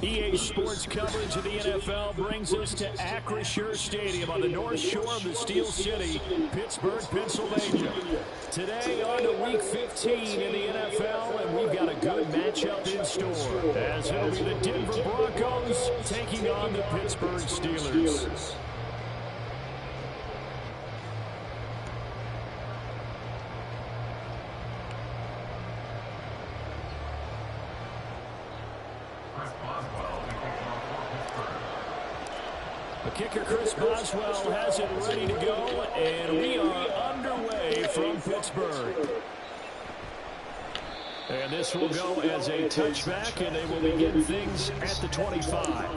EA Sports coverage of the NFL brings us to Acrisure Stadium on the north shore of the Steel City, Pittsburgh, Pennsylvania. Today on to Week 15 in the NFL, and we've got a good matchup in store, as it'll be the Denver Broncos taking on the Pittsburgh Steelers. The kicker, Chris Boswell, has it ready to go, and we are underway from Pittsburgh. And this will go as a touchback, and they will begin things at the 25.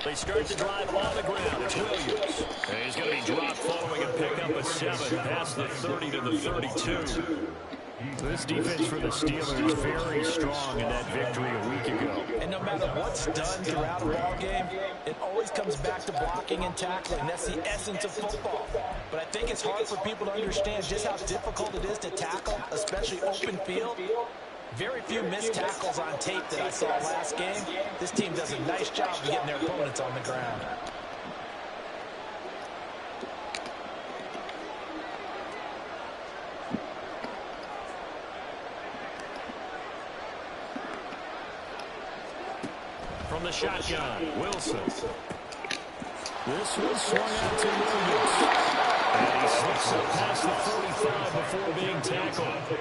They start the drive on the ground. It's Williams. And he's going to be dropped following a pickup of 7 past the 30 to the 32. This defense for the Steelers very strong in that victory a week ago. And no matter what's done throughout a ball game, it always comes back to blocking and tackling. That's the essence of football. But I think it's hard for people to understand just how difficult it is to tackle, especially open field. Very few missed tackles on tape that I saw last game. This team does a nice job of getting their opponents on the ground. From the shotgun, Wilson. This one swung out to Williams. And he slips up past the 45 before being tackled.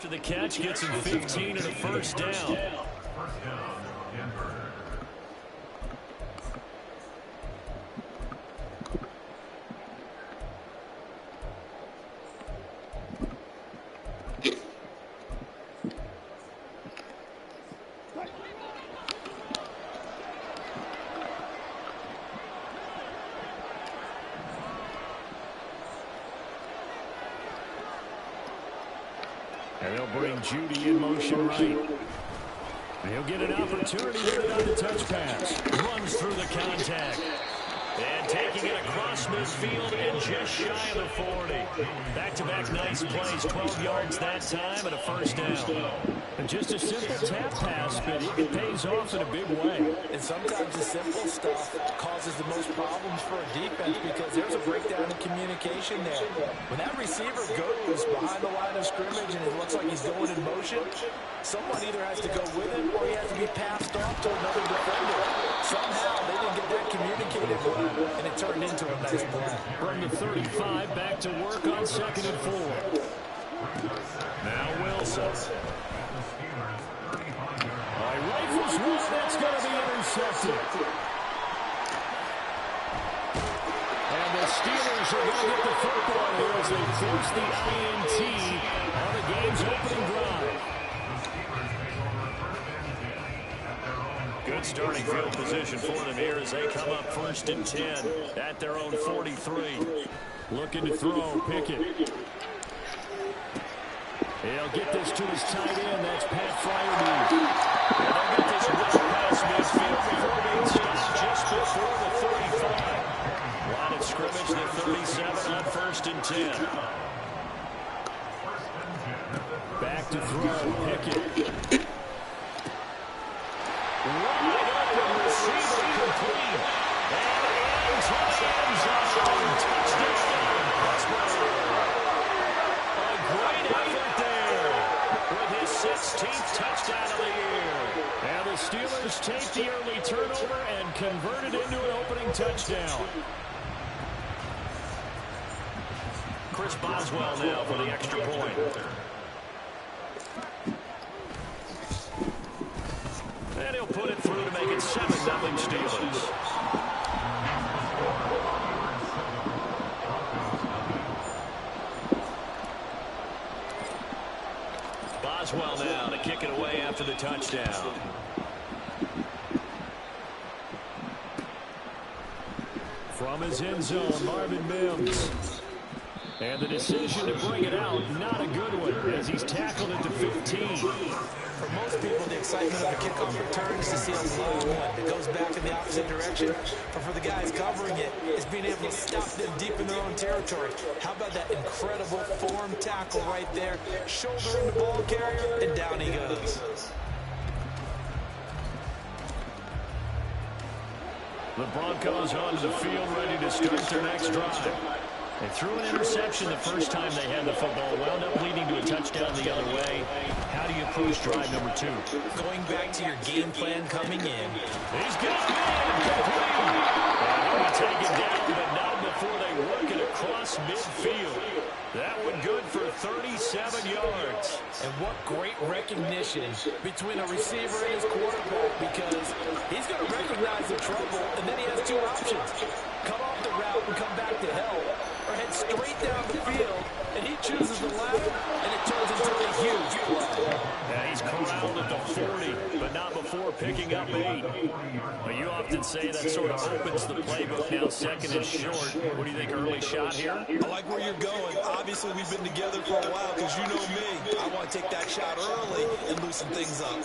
After the catch, gets him 15 and a first down. And they'll bring Judy in motion right. He'll get an opportunity with it on the touch pass. Runs through the contact. And taking it across midfield and just shy of the 40. Back-to-back nice plays, 12 yards that time and a first down. And just a simple tap pass, but it pays off in a big way. And sometimes the simple stuff causes the most problems for a defense because there's a breakdown in communication there. When that receiver goes behind the line of scrimmage and it looks like he's going in motion, someone either has to go with him or he has to be passed off to another defender. Somehow they didn't get that communicated well, and it turned into a nice play. From the 35, back to work on 2nd and 4. Now Wilson. Rifles one, that's going to be intercepted. And the Steelers are going to get the football here as they force the INT on the game's opening drive. Good starting field position for them here as they come up 1st and 10 at their own 43. Looking to throw, Pickett. He'll get this to his tight end. That's Pat Fryermuth. And they'll get this well past midfield before being stopped just before the 35. Line of scrimmage, the 37 on 1st and 10. Back to throw, Pickett. Wide open receiver complete. And into the end zone. Touchdown. A great effort there with his 16th touchdown of the year. And the Steelers take the early turnover and convert it into an opening touchdown. Chris Boswell now for the extra point. And he'll put it through to make it 7-0 Steelers. Boswell now to kick it away after the touchdown. From his end zone, Marvin Mims. And the decision to bring it out, not a good one, as he's tackled it to 15. For most people, the excitement of a kickoff return is to see a long one that goes back in the opposite direction. But for the guys covering it, it's being able to stop them deep in their own territory. How about that incredible form tackle right there? Shoulder in the ball carrier, and down he goes. The Broncos onto the field, ready to start their next drive. They threw an interception the first time they had the football, wound up leading to a touchdown the other way. How do you approach drive number 2? Going back to your game plan coming in. He's got it, complete. And he'll be taken down, but not before they work it across midfield. That one good for 37 yards. And what great recognition between a receiver and his quarterback, because he's going to recognize the trouble, and then he has two options. Cut off the route and come back to help, or head straight down the field, and he chooses the latter, and it turns into a huge play. Yeah, he's corralled at the 40, but not before picking up 8. Well, you often say that sort of opens the playbook. Now second is short. What do you think, early shot here? I like where you're going. Obviously, we've been together for a while because you know me. I want to take that shot early and loosen things up.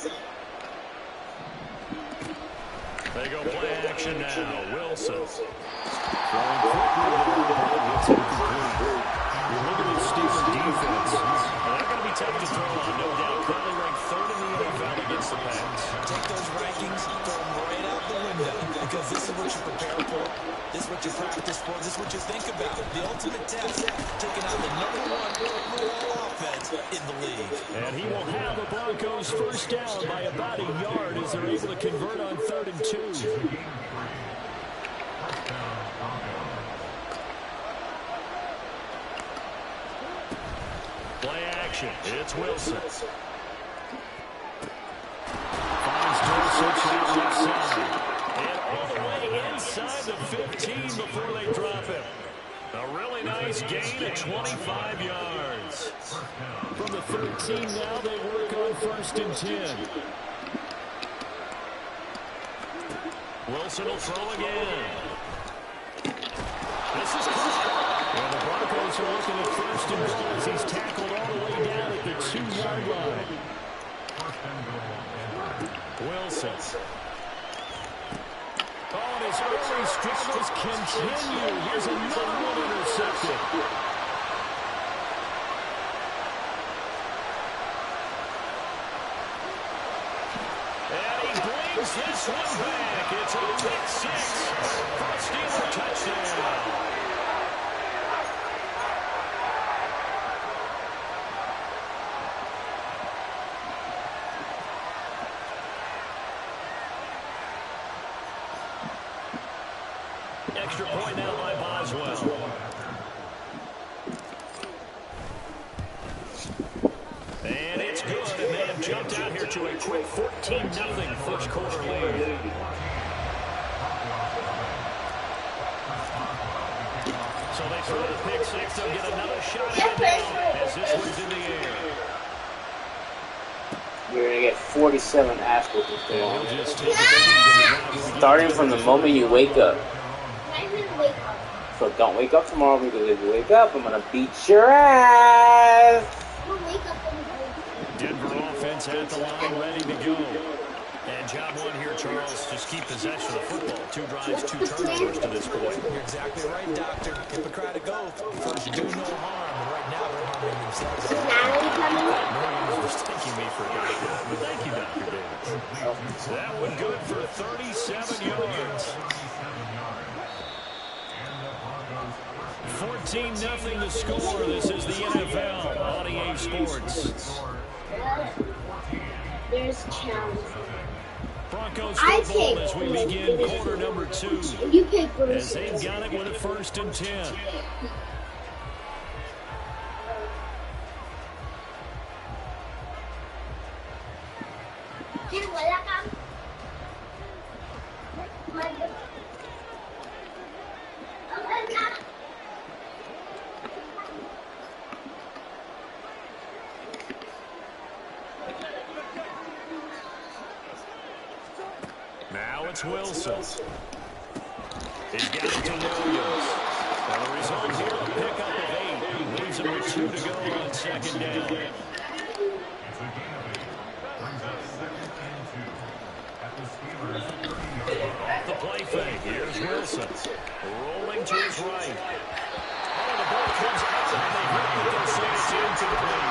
They go play action now. Wilson. Throwing quickly there. It's incomplete. You look at the Steelers defense. They're going to be tough to throw on, no doubt. Currently ranked 3rd in the NFL against the pass. Take those rankings, throw them right out the window, because this is what you prepare for. This is what you practice for. This is what you think about. The ultimate test, taking out the #1 overall offense in the league. And he will have the Broncos first down by about a yard as they're able to convert on 3rd and 2. Play action. It's Wilson. Finds Dulcich on left side. And all the way inside the 15 before they drop him. A really nice gain of 25 yards. From the 13 now, they work on 1st and 10. Wilson will throw again. This is caught. And the Broncos are looking at 1st and goal as he's tackled all the way down at the 2-yard line. Wilson. Oh, and his early struggles continue. Here's another one intercepted. And he brings this one back. It's a pick 6 for a Steeler touchdown. Extra point now by Boswell. And it's good, and they have jumped out here to a quick 14-0 first quarter lead. So they throw the pick 6. They'll get another shot at it now as this one's in the air. You're going to get 47 ass whoopings tomorrow. Starting from the moment you wake up. So don't wake up tomorrow, because if you wake up, I'm going to beat your ass. Denver offense at the line, ready to go. And job one here, Charles. Just keep possession of the football. 2 drives, 2 turnovers to this point. You're exactly right, Doctor. Hippocratic oath. First, do no harm. And right now, they're harming themselves. No one was taking me for a guy, but thank you, Dr. Davis. That one good for 37 yards. 14-0 the score. This is the NFL on EA Sports. There's challenge. Broncos football as we begin quarter number 2. You pick as they've got it with a 1st and 10. Now it's Wilson. He's got it to Williams. And the result here, a pickup of 8. Leaves him with 2 to go on second down. Off the play fake, here's Wilson. Rolling to his right. Oh, the ball comes out, and they hit with their say it's incomplete.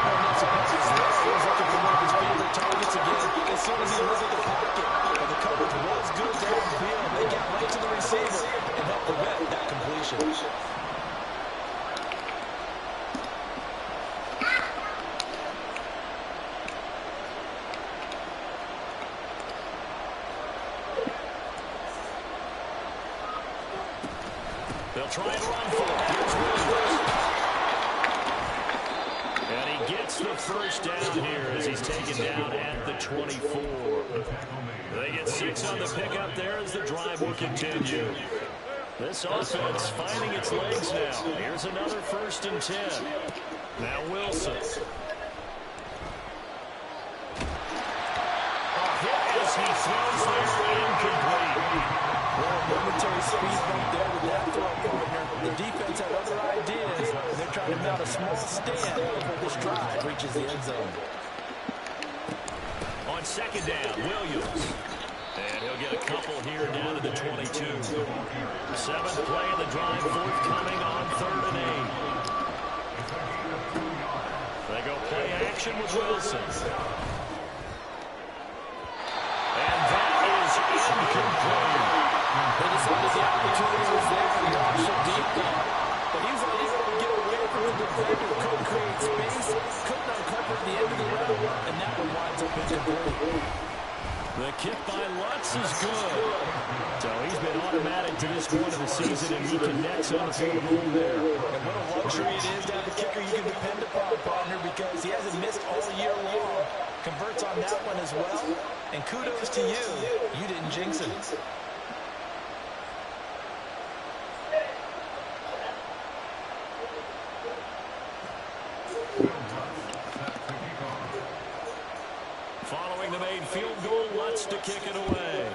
Well, not surprised there. He was looking for one of his favorite targets again as soon as he lifted the pocket. But the coverage was good downfield. They got right to the receiver and helped prevent that completion. They'll try and run for it. Here's Williams. And he gets the first down here as he's taken down at the 24. They get 6 on the pickup there as the drive will continue. This offense finding its legs now. Here's another 1st and 10. Now Wilson. A hit as he throws there, incomplete. Well, momentary speed bump there with that throw partner. The defense had other ideas, and they're trying to mount a small stand before this drive reaches the end zone. On second down, Williams. And he'll get a couple here down to the 22. 7th play of the drive, forthcoming on 3rd and 8. They go play action with Wilson. And that is incomplete. They decided the opportunity was there for Marshall deep ball. But he was unable to get away from the defender. Couldn't create space. Couldn't uncover the end of the route. And that one winds up incomplete. The kick by Lutz is good. So he's been automatic to this point of the season, and he connects on the field goal there. And what a luxury it is to have a kicker you can depend upon, partner, because he hasn't missed all year long. Converts on that one as well. And kudos to you. You didn't jinx him. Following the made field goal, Lutz to kick it away.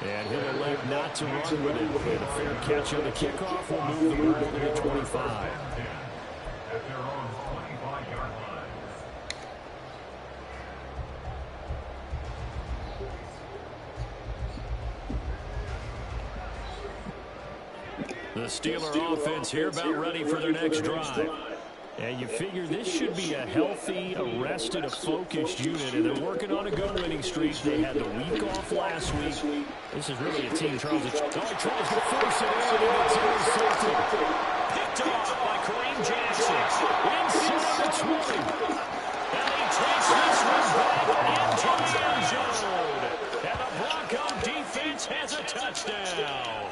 And he'll elect not to run with it. And a fair catch on the kickoff will move the ball to the 25. The Steeler offense here about ready for their next drive. And you figure this should be a healthy, a focused unit, and they're working on a good winning streak. They had the week off last week. This is really a team, Charles. Tries to force it in, and it's intercepted. Picked off by Kareem Jackson. Inside the 20. And he takes this one back into the end zone. And the Bronco defense has a touchdown.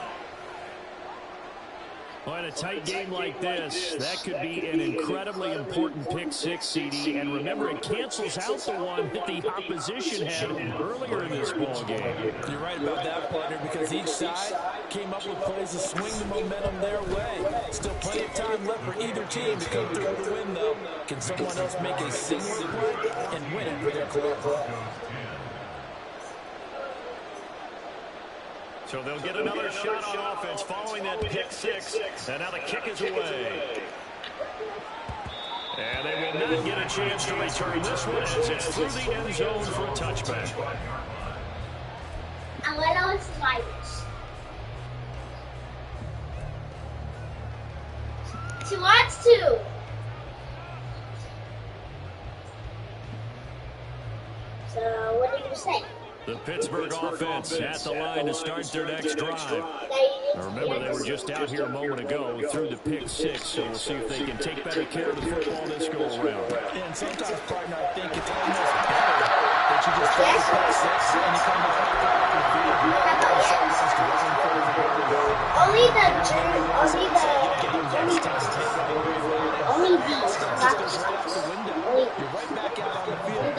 Well, in a tight game like this, that could be an incredibly important pick-6, CD. And remember, it cancels out the one that the opposition had earlier in this ball game. You're right about that, partner, because each side came up with plays to swing the momentum their way. Still plenty of time left for either team to come through with a win, though. Can someone else make a similar play and win it for their club? So they'll get another shot on offense following that pick-6. And now the kick is away. And they will not get a chance to return this one as it's through the end zone for a touchback. Abuelo sliders. She wants to. So what are you going to say? The Pittsburgh offense at the line to start their next drive. Now remember, they were just out here a moment ago through the pick-6, so we'll see if they can take better care of the football this go-around. And sometimes, partner, I think it's almost better that you just try to pick-6 and you come back out and feel You're right back out on the field.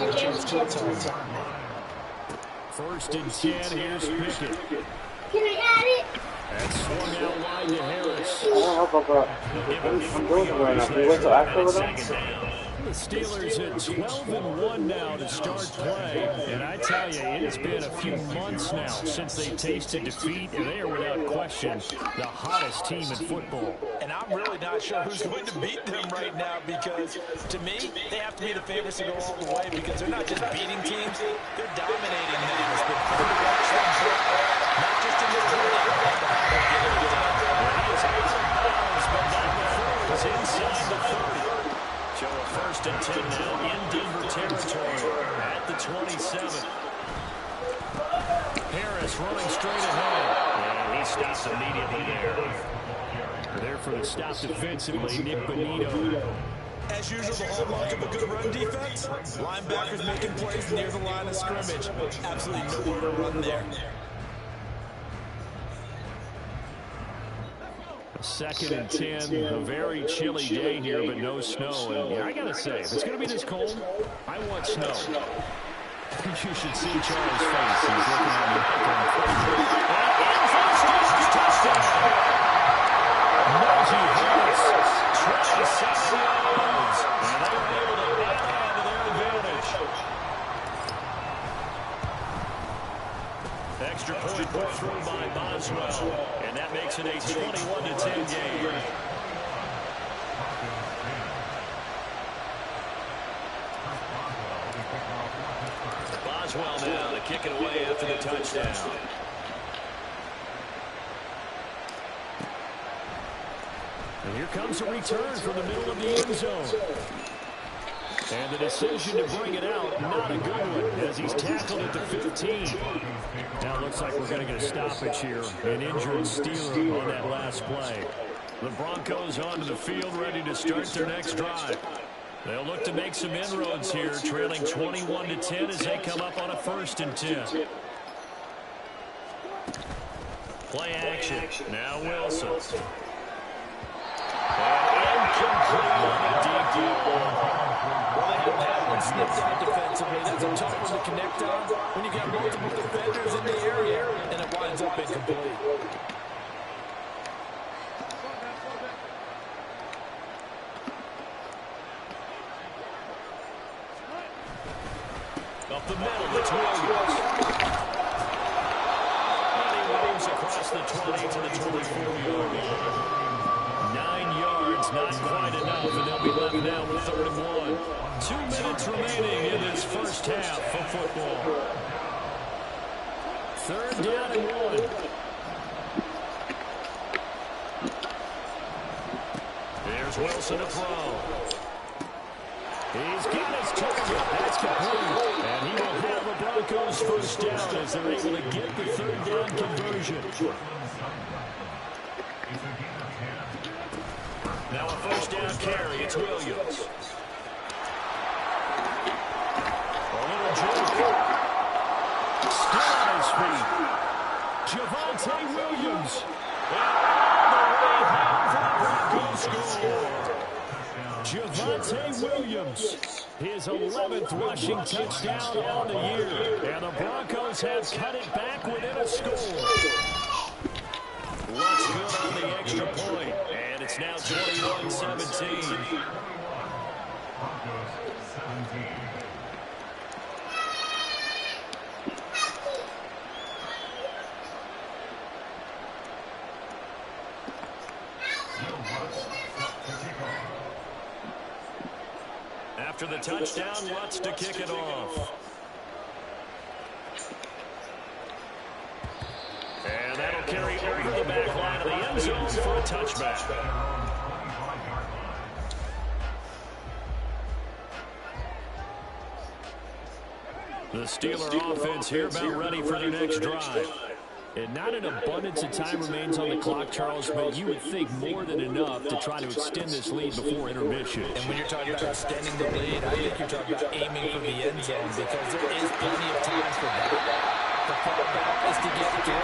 First and 10, here's Pickett. Can I add it? That's swung out wide to Harris. I'm going right now. Can you wait till after with them? The Steelers at 12-1 now to start play. And I tell you, it has been a few months now since they tasted defeat, and they are without question the hottest team in football. And I'm really not sure who's going to beat them right now because, to me, they have to be the favorites to go all the way because they're not just beating teams, they're dominating them. It's been fun to watch them play, not just in the running, but they're getting it done. He is out of bounds, but not before it's inside the 30. So a 1st and 10 now in Denver territory at the 27. Harris running straight ahead. And he stops immediately there. There for the stop defensively, Nick Bonito. As usual, the hallmark of a good run defense, linebackers making plays near the line of scrimmage. Absolutely nowhere to run there. 2nd and 10, a very chilly day here, but no snow. And yeah, I gotta say, if it's gonna be this cold, I want snow. You should see Charles' face. He's looking at me. Najee Harris, 27 yards, and they were able to add on to their advantage. Extra point put through by Boswell, and that makes it a 21-10 game. Boswell now to kick it away after the touchdown. And here comes a return from the middle of the end zone. And the decision to bring it out, not a good one, as he's tackled at the 15. Now it looks like we're going to get a stoppage here. An injured Steeler on that last play. The Broncos onto the field, ready to start their next drive. They'll look to make some inroads here, trailing 21-10 as they come up on a 1st and 10. Play action. Now Wilson. Incomplete on a deep ball. Well, they haven't had one snipped out defensively. That's a tough one to connect on when you got multiple defenders in the area, and it winds up incomplete. Up the middle, it's Williams. And he waves across the 20 to the 24-yard line. 9 yards, not quite enough, and they'll be left now with 3rd and 1. 2 minutes remaining in this first half of football. 3rd down and 1. There's Wilson to throw. He's got his target. That's complete. And he will have the Broncos 1st down as they're able to get the 3rd down conversion. Now a 1st down carry. It's Williams. A little joke. Still on his feet. Javonte Williams. And all the way home for the Broncos score. Javonte Williams, his 11th rushing touchdown on the year. And the Broncos have cut it back within a score. Looks good on the extra point. And it's now 21-17. After the touchdown, Lutz to kick it off. And that'll carry over the back line of the end zone for a touchback. The Steeler offense here about ready for their next drive. And not an abundance of time remains on the clock, Charles, but you would think more than enough to try to extend this lead before intermission. And when you're talking about extending the lead, I think you're talking about aiming for the end zone because there is plenty of time for that. The fallback is to get through,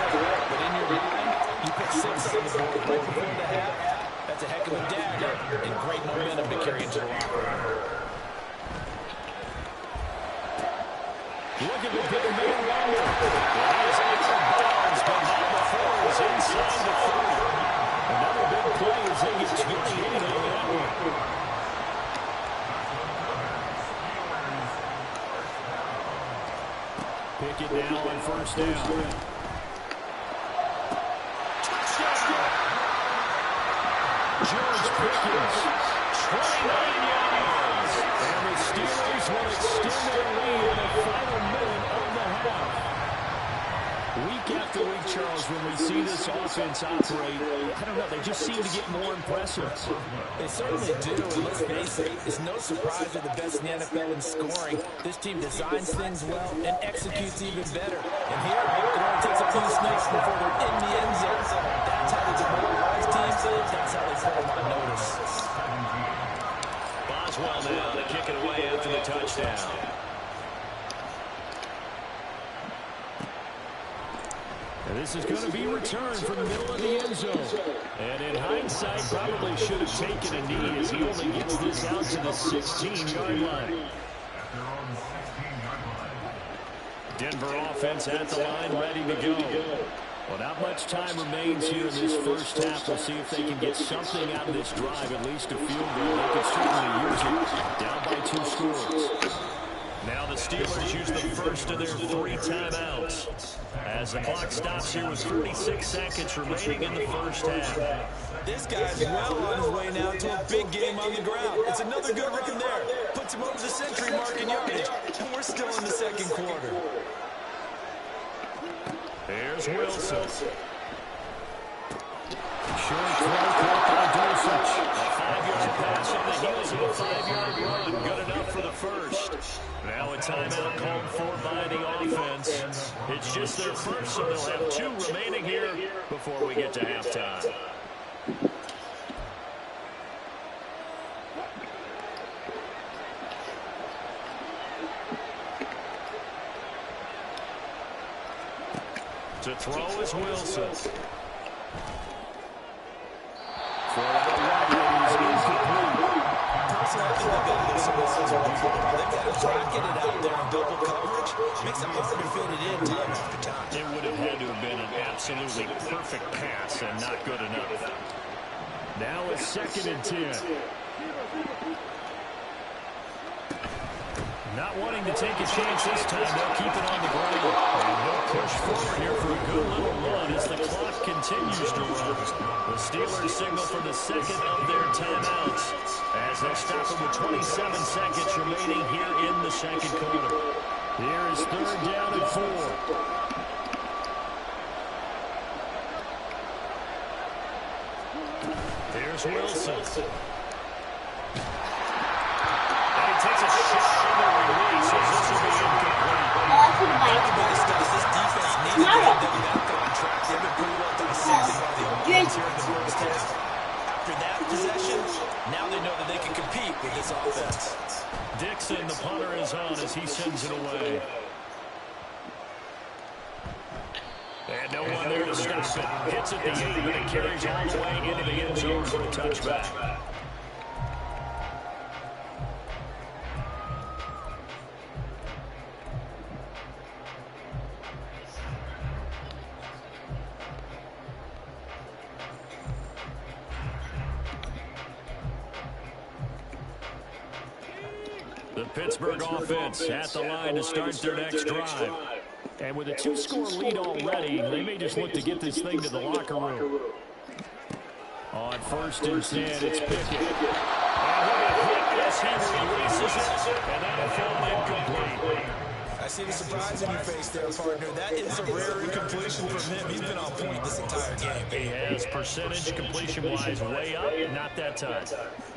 but in your mind, you put 6 on the board right before the half. That's a heck of a dagger and great momentum to carry into the locker room. Look at the big man runner. He is out of bounds, but not before he's inside the 30. Another big play as they get 28 on that one. Pickett now on first down. George Pickens, 29 yards. And the Steelers will extend their lead in the final minute of the half. Week after week, Charles, when we see this offense operate, I don't know, they just seem to get more impressive. They certainly do, and let's face it, it's no surprise they're the best in the NFL in scoring. This team designs things well and executes even better. And here, it only takes a few snaps before they're in the end zone. That's how they demoralize teams. That's how they put them on notice. Boswell now to kick it away after the touchdown. And this is going to be returned from the middle of the end zone. And in hindsight, probably should have taken a knee as he only gets this out to the 16-yard line. Denver offense at the line, ready to go. Well, not much time remains here in this first half. We'll see if they can get something out of this drive, at least a field goal. They could certainly use it. Down by 2 scores. Now the Steelers use the first of their 3 timeouts. As the clock stops here with 46 seconds remaining in the first half. This guy's well on his way now to a big game on the ground. It's another good run there. Puts him over the century mark in yardage. And we're still in the second quarter. Here's Wilson. Short throw caught by Dulcich. A 5-yard pass on the heels of a 5-yard run. Good enough for the first. Now a timeout called for by the offense. It's just their first, so they'll have 2 remaining here before we get to halftime. To throw is Wilson. For out wide, is incomplete. Personally, I think they've got to do some runs on before. They've got to bracket it out there in double coverage. Makes it hard to fit it in time after time. It would have had to have been an absolutely perfect pass and not good enough. Now it's 2nd and 10. Not wanting to take a chance this time, they'll keep it on the ground. And they'll push forward here for a good little run as the clock continues to run. The Steelers signal for the second of their timeouts as they'll stop it with 27 seconds remaining here in the second quarter. Here is 3rd down and 4. Here's Wilson. And he takes a shot on the release as this will be incomplete. Everybody stops. This defense needs to get them back on track. They've been pretty well dissected by the offense here in the first half. After that possession, now they know that they can compete with this offense. Dixon, the punter, is on as he sends it away. And no one there to stop it. Hits at the 8, but it carries all the way into the end zone for a touchback. The Pittsburgh offense at the line to start their next drive. And with a 2-score lead already, they may just look to get this thing to the locker room. On 1st and 10, it's Pickett. And with a hit as he releases it, and that'll fall incomplete. I see the surprise in your face there, partner. That is a rare incompletion from him. He's been on point this entire game. He has percentage completion-wise way up, not that time.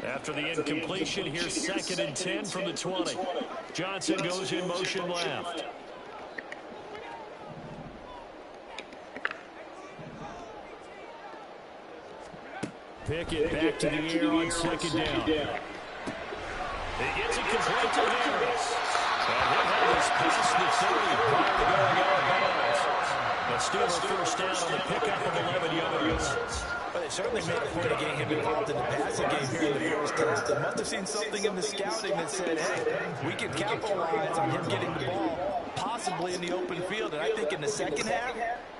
After the incompletion, here's 2nd and 10 from the 20. Johnson goes in motion left. Pickett back to the air on 2nd down. He gets it complete to Harris. And he'll have this past the 30 prior to going out of bounds. But still a first down on the pickup of 11 yards. Well, they certainly made a point of getting him involved in the passing game here in the first half. They must have seen something in the scouting that said, hey, we can capitalize on him getting the ball, possibly in the open field. And I think in the second half,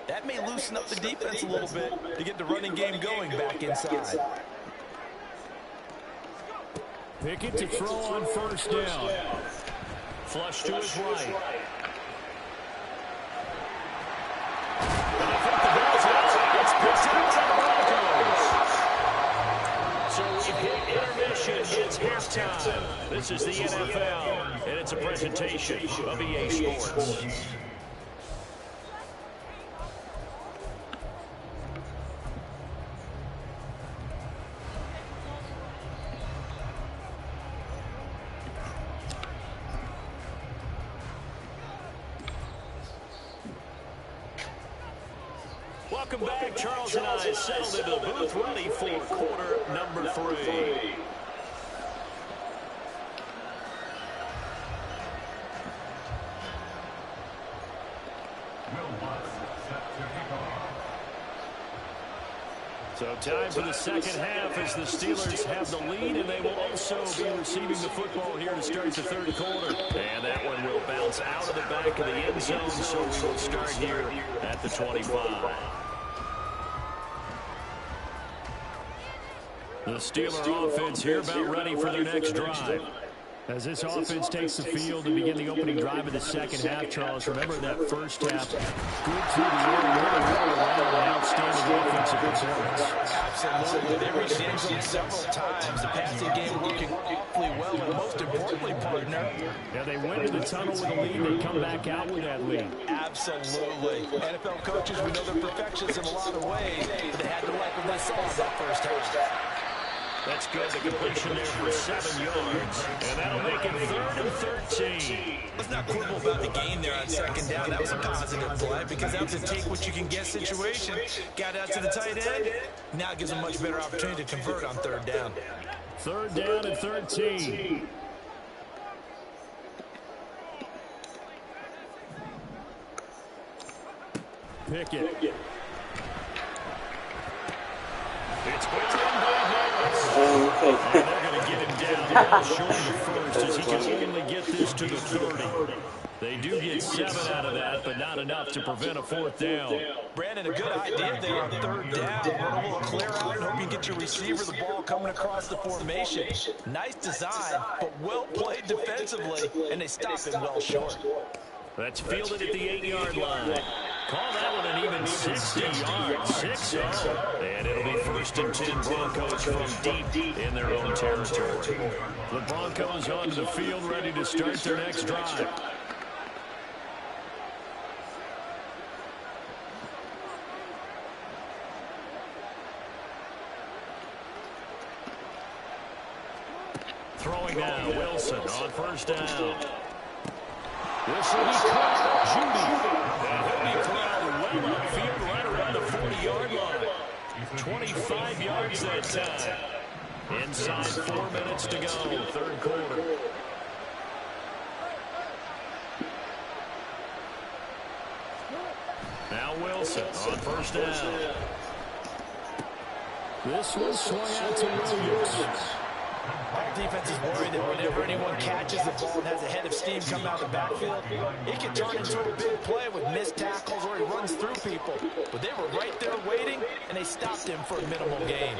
that may loosen up the defense a little bit to get the running game going back inside. Pickett to throw on 1st down. Flush to his right. halftime. This is the NFL, and it's a presentation of EA Sports. Welcome back. Charles and I settled into the booth, ready for quarter number 3. So time for the second half as the Steelers have the lead, and they will also be receiving the football here to start the third quarter. And that one will bounce out of the back of the end zone, so we will start here at the 25. The Steeler offense here about ready for their next drive. As this offense takes the field to begin the opening drive of the second half, Charles, remember that first half, good through the air, really around an outstanding offensive performance. Absolutely. They reached the end zone several times. The passing game working awfully well, and most importantly, partner. Yeah, they went to the tunnel with a lead. They come back out with that lead. Absolutely. NFL coaches, we know they're perfectionists in a lot of ways, but they had to like what they saw in that first half. That's good. The completion there for 7 yards. And that'll make it 3rd and 13. Let's not quibble about the game there on second down. That was a positive play because that was a take-what-you-can-get situation. Got out to the tight end. Now it gives them much better opportunity to convert on third down. 3rd down and 13. Pickett. It's and they're going to get him down short of the first as he can only get this to the 30. They do get 7 out of that, but not enough to prevent a 4th down. Brandon, a good idea there on third down. Run a little clear out and hope you get your receiver the ball coming across the formation. Nice design, but well played defensively, and they stop him well short. That's fielded at the 8-yard line. Call that one an even 60 yards. 6-0. And it'll be 1st and 10 Broncos from deep in their own territory. The Broncos onto the field ready to start their next drive. Throwing now, Wilson on 1st down. This will be caught. Judy. And he'll be caught well upfield right around the 40-yard line. 25 yards that time. Inside 4 minutes to go, third quarter. Now Wilson on 1st down. This one swung out to Williams. Our defense is worried that whenever anyone catches the ball and has a head of steam come out of the backfield, it can turn into a big play with missed tackles or he runs through people. But they were right there waiting, and they stopped him for a minimal gain.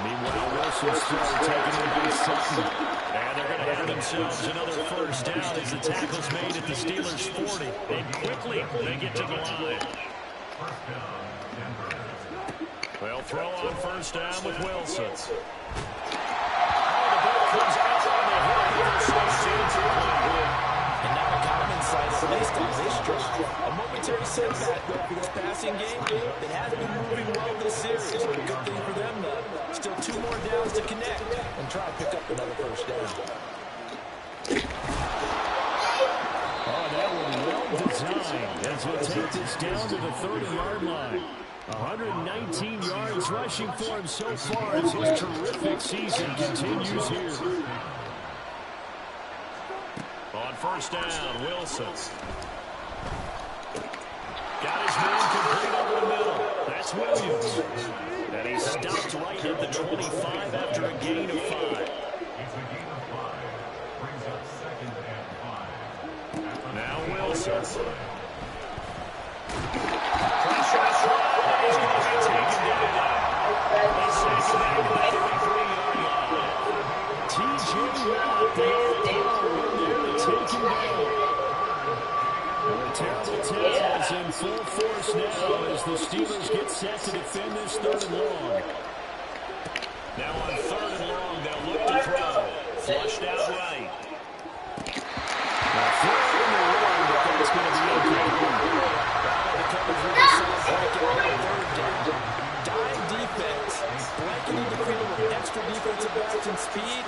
Meanwhile, Wilson's still taking it by Sutton. And they're going to have themselves another 1st down as the tackle's made at the Steelers' 40. And quickly, they get to the line. They'll throw on 1st down with Wilson. Oh, the ball comes out on the hill. And now a common sight, at least on this drive. A momentary setback for this passing game that has been moving well this series. A good thing for them, though. Still 2 more downs to connect and try to pick up another 1st down. Oh, that one well designed as we'll take this down to the 30-yard line. 119 yards rushing for him so far as his terrific season continues here. On 1st down, Wilson. Got his man complete over the middle. That's Williams. And he stopped right at the 25 after a gain of 5. Now Wilson. He's going to be taken down. He's taken down to the 33-yard line. T.J. Watt, the all-star, there to take him down. And a terrible tackle is in full force now as the Steelers get set to defend this 3rd and long. Now on 3rd and long, they'll look to throw. Flushed out right. Now throw in the run, but that's going to be incomplete. The coverage really solid blanket on 3rd down. Dime defense, blanketing the field with extra defensive backs and speed.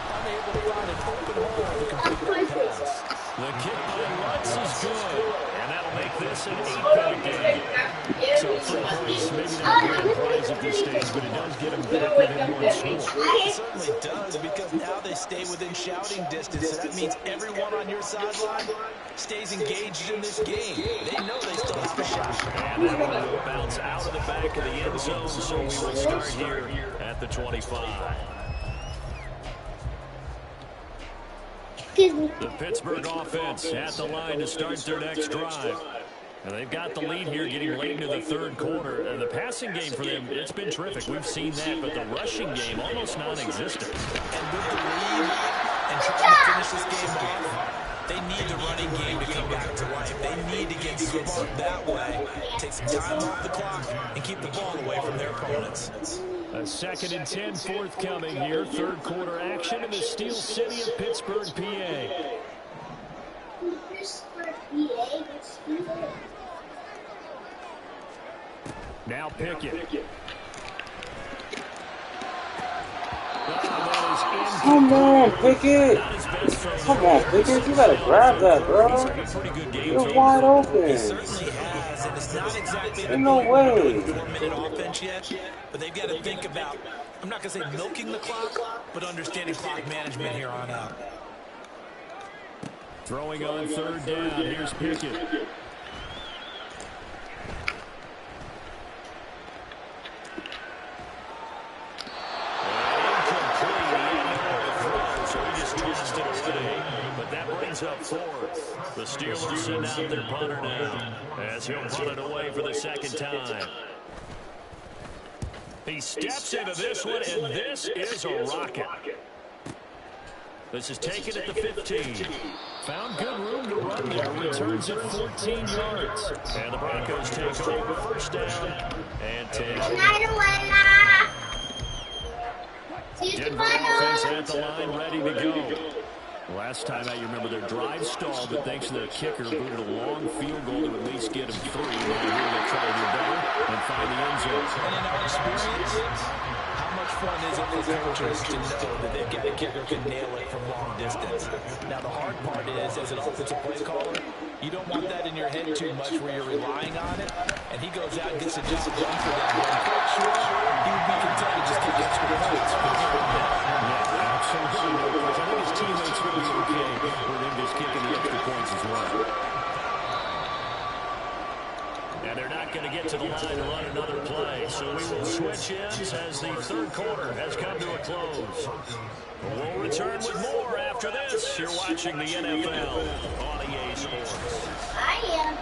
Unable to find an open hole to complete the pass. The kick by Lutz is good, and that'll make this an 8-point game. So 3 points, maybe not a grand prize at this stage, but it does get them back within one score. It certainly does, because now they stay within shouting distance. So that means everyone on your sideline stays engaged in this game. They know they still have a shot. And that one will bounce out of the back of the end zone, so we will start here at the 25. The Pittsburgh offense at the line to start their next drive. And they've got the lead here getting late into the 3rd quarter. And the passing game for them, it's been terrific. We've seen that, but the rushing game almost non-existent. And with the lead and trying to finish this game off, they need the running game to come back to life. They need to get smart that way, take some time off the clock, and keep the ball away from their opponents. A 2nd and 10 forthcoming here. 3rd quarter action in the Steel City of Pittsburgh, PA. Now Pickett. Come on, Pickett. Come on, Pickett. You gotta grab that, bro. You're wide open. He certainly has, and it's not exactly Ain't no way. 4-minute offense yet, but they've got to think about, I'm not going to say milking the clock, but understanding clock management here on out. Throwing on 3rd down. Here's Pickett. But that brings up 4th. The Steelers send out their punter now as he'll punt it away for the 2nd time. He steps into this one, and this is a rocket. This is taken at the 15. Found good room to run there. Returns at 14 yards. And the Broncos take over 1st down and 10. Denver offense at the line, ready to go. Last time out, you remember their drive stalled, but thanks to the kicker, booted a long field goal to at least get them 3. Now here they try to do better and find the end zone. And in our experience, how much fun is it for coaches to know that they've got a kicker who can nail it from long distance? Now, the hard part is, as an offensive play caller, you don't want that in your head too much where you're relying on it, and he goes out and gets the job done for them. I'm quite sure he would be content to just kick extra points for the here and now. Yeah, absolutely. I think his teammates will be okay with him just kicking the extra points as well. And they're not going to get to the line to run another play, so we will switch ends as the 3rd quarter has come to a close. We'll return with more after this. You're watching the NFL on EA Sports. I am.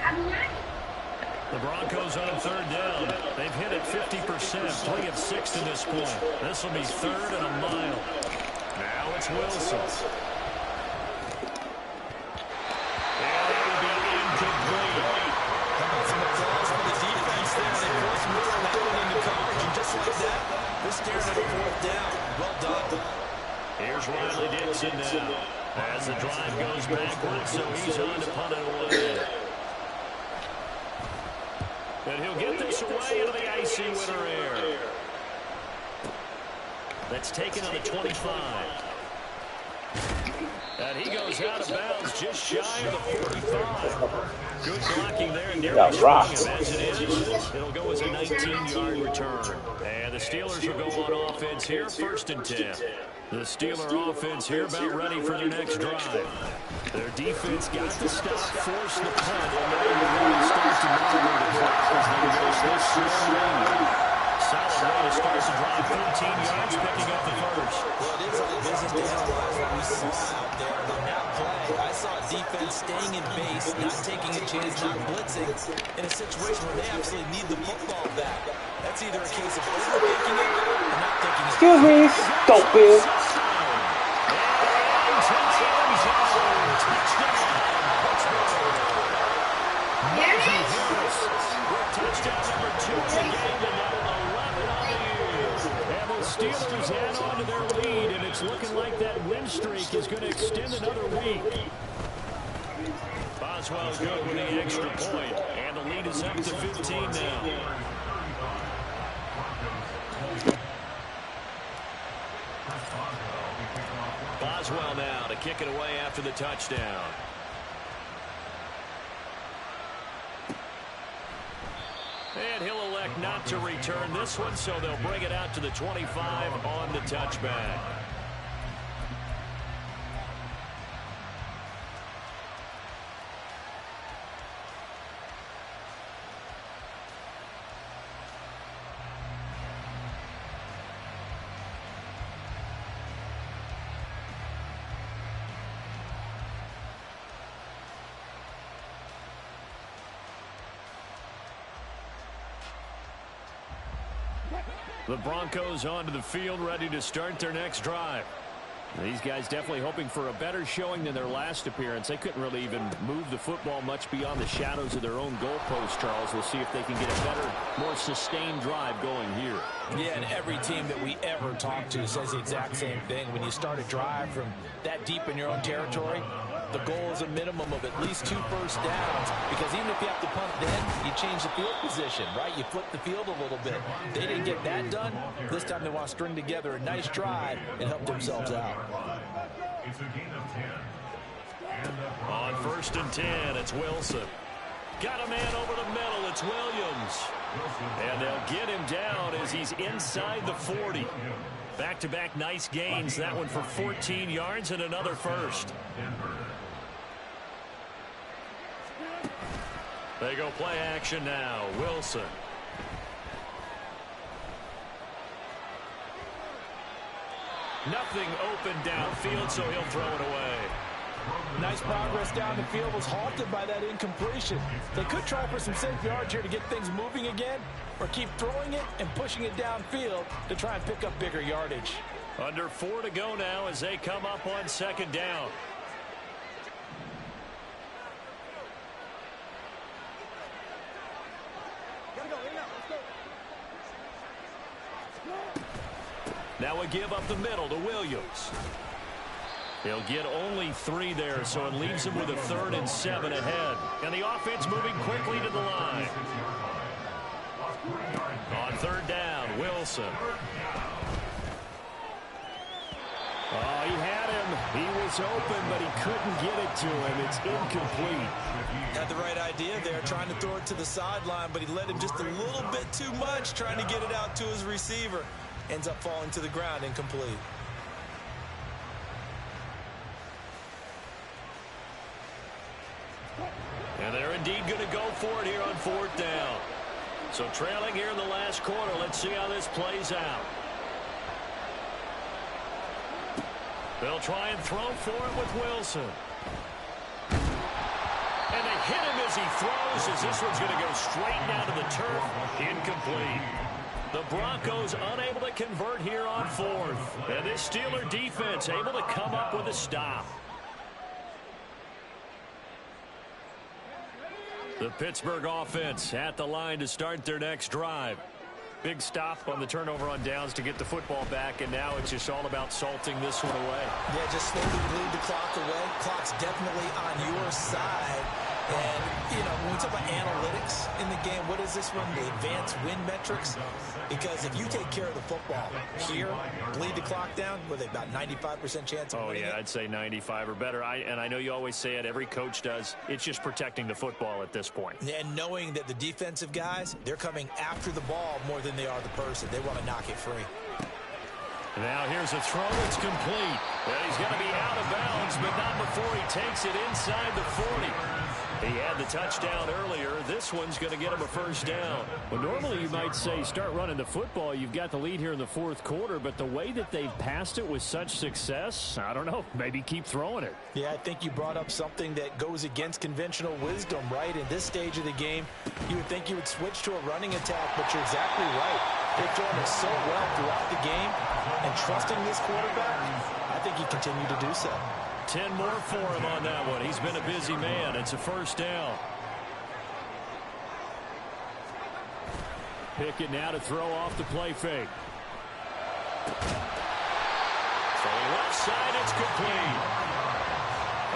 I'm not. The Broncos on 3rd down. They've hit it 50%, plenty of 6 to this point. This will be 3rd and a mile. Now it's Wilson. And it will be incomplete. Some applause for the defense there. They forced Miller that one into coverage, and just like that, they're staring at a 4th down. Well done. Here's Riley Dixon now as the drive goes backwards, so he's on to punt it away. And he'll get this away into the icy winter air. That's taken on the 25. And he goes out of bounds just shy of the 45. Good blocking there. Nearly sprung him as it is. It'll go as a 19-yard return. And the Steelers will go on offense here, 1st and 10. The Steeler offense here about ready for their next drive. Their defense got to stop, force the punt, and now you really start to monitor the clock as they rush this slow lead. Solid way to start the drive, 13 yards, picking up the 1st. Well, it is all business to analyze what we saw out there on that play. I saw defense staying in base, not taking a chance, not blitzing, in a situation where they absolutely need the football back. That's either a case of overthinking it or not taking it. Excuse me, stupid. There it is. it's looking like that win streak is going to extend another week. Boswell good with the extra point, and the lead is up to 15 now. Boswell now to kick it away after the touchdown. And he'll elect not to return this one, so they'll bring it out to the 25 on the touchback. The Broncos onto the field, ready to start their next drive. These guys definitely hoping for a better showing than their last appearance. They couldn't really even move the football much beyond the shadows of their own goalpost, Charles. We'll see if they can get a better, more sustained drive going here. Yeah, and every team that we ever talk to says the exact same thing. When you start a drive from that deep in your own territory, the goal is a minimum of at least 2 first downs, because even if you have to punt then, you change the field position, right? You flip the field a little bit. They didn't get that done. This time they want to string together a nice drive and help themselves out. On 1st and 10, it's Wilson. Got a man over the middle. It's Williams. And they'll get him down as he's inside the 40. Back-to-back nice gains. That one for 14 yards and another first. They go play action now. Wilson. Nothing open downfield, so he'll throw it away. Nice progress down the field, was halted by that incompletion. They could try for some safe yards here to get things moving again, or keep throwing it and pushing it downfield to try and pick up bigger yardage. Under 4 to go now as they come up on 2nd down. Now we give up the middle to Williams. He'll get only 3 there, so it leaves him with a 3rd and 7 ahead. And the offense moving quickly to the line. On 3rd down, Wilson. Oh, he had him. He was open, but he couldn't get it to him. It's incomplete. Had the right idea there, trying to throw it to the sideline, but he let him just a little bit too much, trying to get it out to his receiver. Ends up falling to the ground, incomplete. And they're indeed going to go for it here on 4th down. So trailing here in the last quarter. Let's see how this plays out. They'll try and throw for it with Wilson. And they hit him as he throws, as this one's going to go straight down to the turf. Incomplete. The Broncos unable to convert here on 4th. And this Steeler defense able to come up with a stop. The Pittsburgh offense at the line to start their next drive. Big stop on the turnover on downs to get the football back, and now it's just all about salting this one away. Yeah, just slowly bleed the clock away. Clock's definitely on your side. And, you know, when we talk about analytics in the game, what is this one? The advanced win metrics? Because if you take care of the football here, bleed the clock down, with about 95% chance of winning it? I'd say 95 or better. And I know you always say it, every coach does. It's just protecting the football at this point. And knowing that the defensive guys, they're coming after the ball more than they are the person. They want to knock it free. Now here's a throw that's complete. And he's going to be out of bounds, but not before he takes it inside the 40. He had the touchdown earlier. This one's going to get him a first down. Well, normally you might say start running the football. You've got the lead here in the 4th quarter, but the way that they've passed it with such success, I don't know, maybe keep throwing it. Yeah, I think you brought up something that goes against conventional wisdom, right? In this stage of the game, you would think you would switch to a running attack, but you're exactly right. They've thrown it so well throughout the game, and trusting this quarterback, I think he continued to do so. 10 more for him on that one. He's been a busy man. It's a first down. Pickett now to throw off the play fake. Throwing left side, it's complete.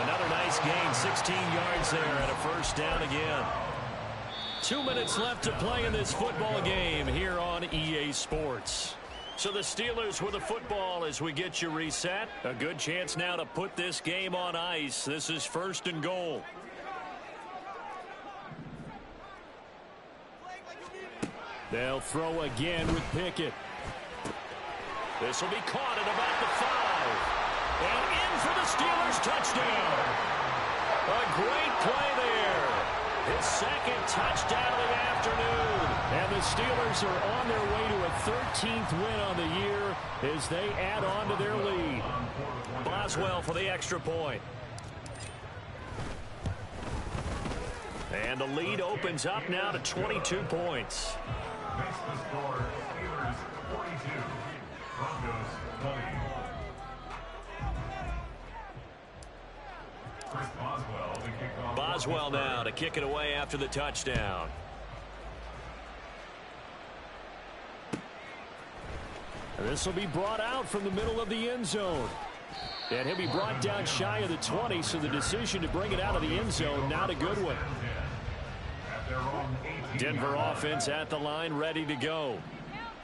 Another nice gain, 16 yards there, and a first down again. 2 minutes left to play in this football game here on EA Sports. So the Steelers with the football as we get you reset. A good chance now to put this game on ice. This is 1st and goal. They'll throw again with Pickett. This will be caught at about the 5. And in for the Steelers touchdown. A great play there. His second touchdown of the afternoon. And the Steelers are on their way to a 13th win on the year as they add on to their lead. Boswell for the extra point. And the lead opens up now to 22 points. Makes the score Steelers 42, Broncos 20. Chris Boswell to kick off. Boswell now to kick it away after the touchdown. This will be brought out from the middle of the end zone. And he'll be brought down shy of the 20, so the decision to bring it out of the end zone, not a good one. Denver offense at the line, ready to go.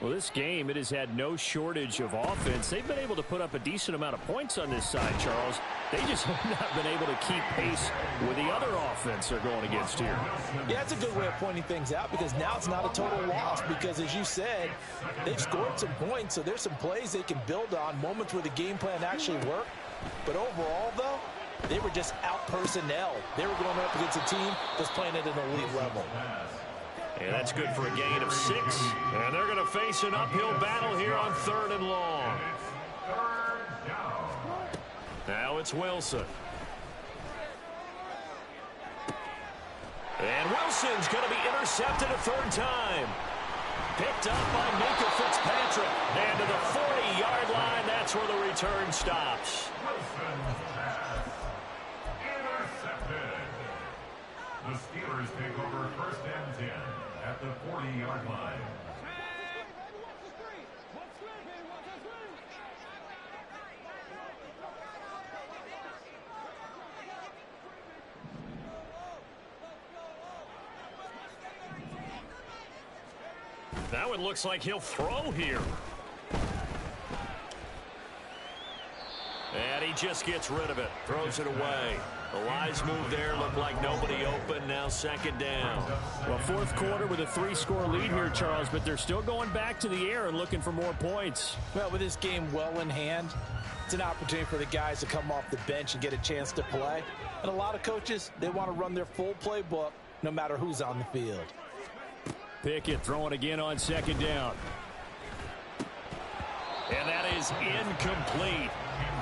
Well, this game, it has had no shortage of offense. They've been able to put up a decent amount of points on this side, Charles. They just have not been able to keep pace with the other offense they're going against here. Yeah, it's a good way of pointing things out because now it's not a total loss because, as you said, they've scored some points, so there's some plays they can build on, moments where the game plan actually worked. But overall, though, they were just out-personnel. They were going up against a team that's playing at an elite level. And that's good for a gain of 6. And they're going to face an uphill battle here on 3rd and long. Now it's Wilson. And Wilson's going to be intercepted a 3rd time. Picked up by Minka Fitzpatrick. And to the 40-yard line, that's where the return stops. The Steelers take over 1st and 10 at the 40-yard line. Now it looks like he'll throw here. And he just gets rid of it. Throws it away. A wise move there. Looked like nobody open. Now 2nd down. Well, 4th quarter with a 3-score lead here, Charles, but they're still going back to the air and looking for more points. Well, with this game well in hand, it's an opportunity for the guys to come off the bench and get a chance to play. And a lot of coaches, they want to run their full playbook no matter who's on the field. Pickett throwing again on 2nd down. And that is incomplete.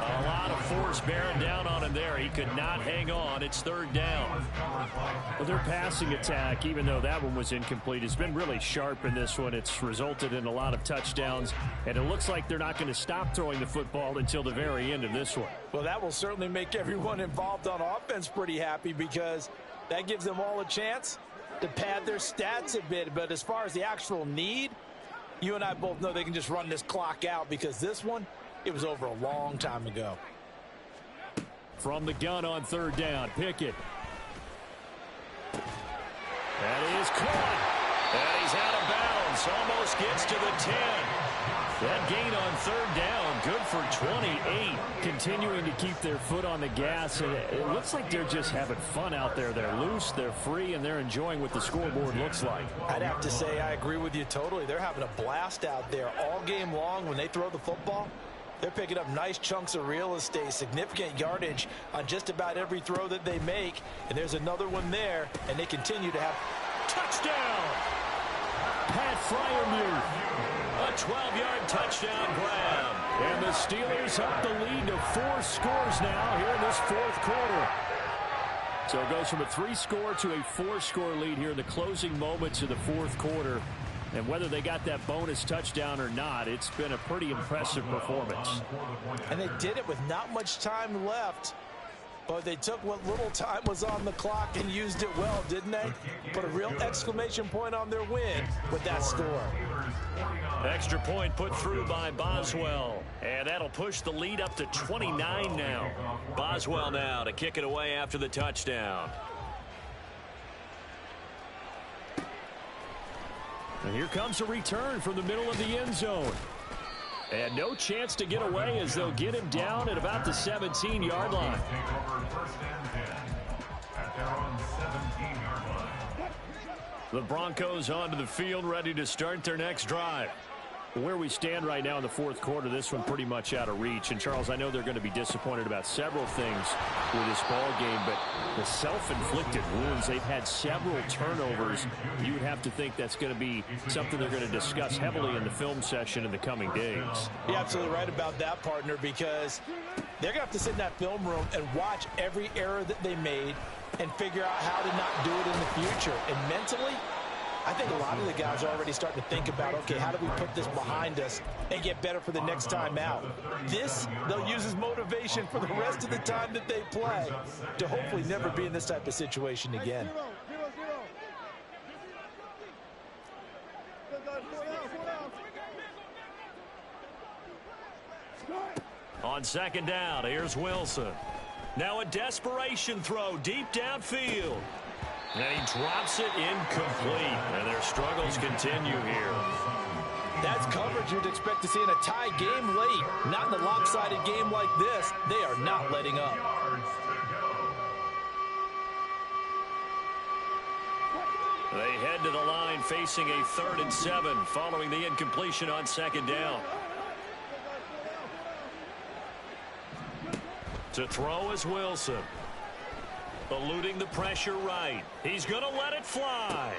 A lot of force bearing down on him there. He could not hang on. It's 3rd down. Well, their passing attack, even though that one was incomplete, has been really sharp in this one. It's resulted in a lot of touchdowns, and it looks like they're not going to stop throwing the football until the very end of this one. Well, that will certainly make everyone involved on offense pretty happy because that gives them all a chance to pad their stats a bit. But as far as the actual need, you and I both know they can just run this clock out because this one, it was over a long time ago. From the gun on 3rd down, Pickett. That is caught. And he's out of bounds. Almost gets to the 10. That gain on 3rd down, good for 28. Continuing to keep their foot on the gas. And it looks like they're just having fun out there. They're loose, they're free, and they're enjoying what the scoreboard looks like. I'd have to say I agree with you totally. They're having a blast out there all game long when they throw the football. They're picking up nice chunks of real estate, significant yardage on just about every throw that they make. And there's another one there, and they continue to have touchdown. Pat Freiermuth. A 12-yard touchdown grab. And the Steelers up the lead to 4 scores now here in this 4th quarter. So it goes from a 3-score to a 4-score lead here in the closing moments of the 4th quarter. And whether they got that bonus touchdown or not, it's been a pretty impressive performance. And they did it with not much time left. But they took what little time was on the clock and used it well, didn't they? Put a real exclamation point on their win with that score. Extra point put through by Boswell. And that'll push the lead up to 29 now. Boswell now to kick it away after the touchdown. And here comes a return from the middle of the end zone. And no chance to get away as they'll get him down at about the 17-yard line. The Broncos onto the field, ready to start their next drive. Where we stand right now in the fourth quarter, this one pretty much out of reach. And, Charles, I know they're going to be disappointed about several things with this ball game, but the self-inflicted wounds, they've had several turnovers. You would have to think that's going to be something they're going to discuss heavily in the film session in the coming days. You're absolutely right about that, partner, because they're going to have to sit in that film room and watch every error that they made and figure out how to not do it in the future. And mentally, I think a lot of the guys are already starting to think about, okay, how do we put this behind us and get better for the next time out? This, they'll use as motivation for the rest of the time that they play to hopefully never be in this type of situation again. On second down, here's Wilson. Now a desperation throw deep downfield. And he drops it incomplete. And their struggles continue here. That's coverage you'd expect to see in a tie game late. Not in a lopsided game like this. They are not letting up. They head to the line facing a 3rd and 7 following the incompletion on second down. To throw is Wilson. Eluding the pressure right. He's going to let it fly.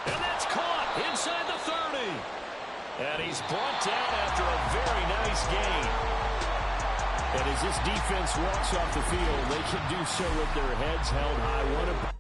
And that's caught inside the 30. And he's brought down after a very nice gain. And as this defense walks off the field, they can do so with their heads held high. What a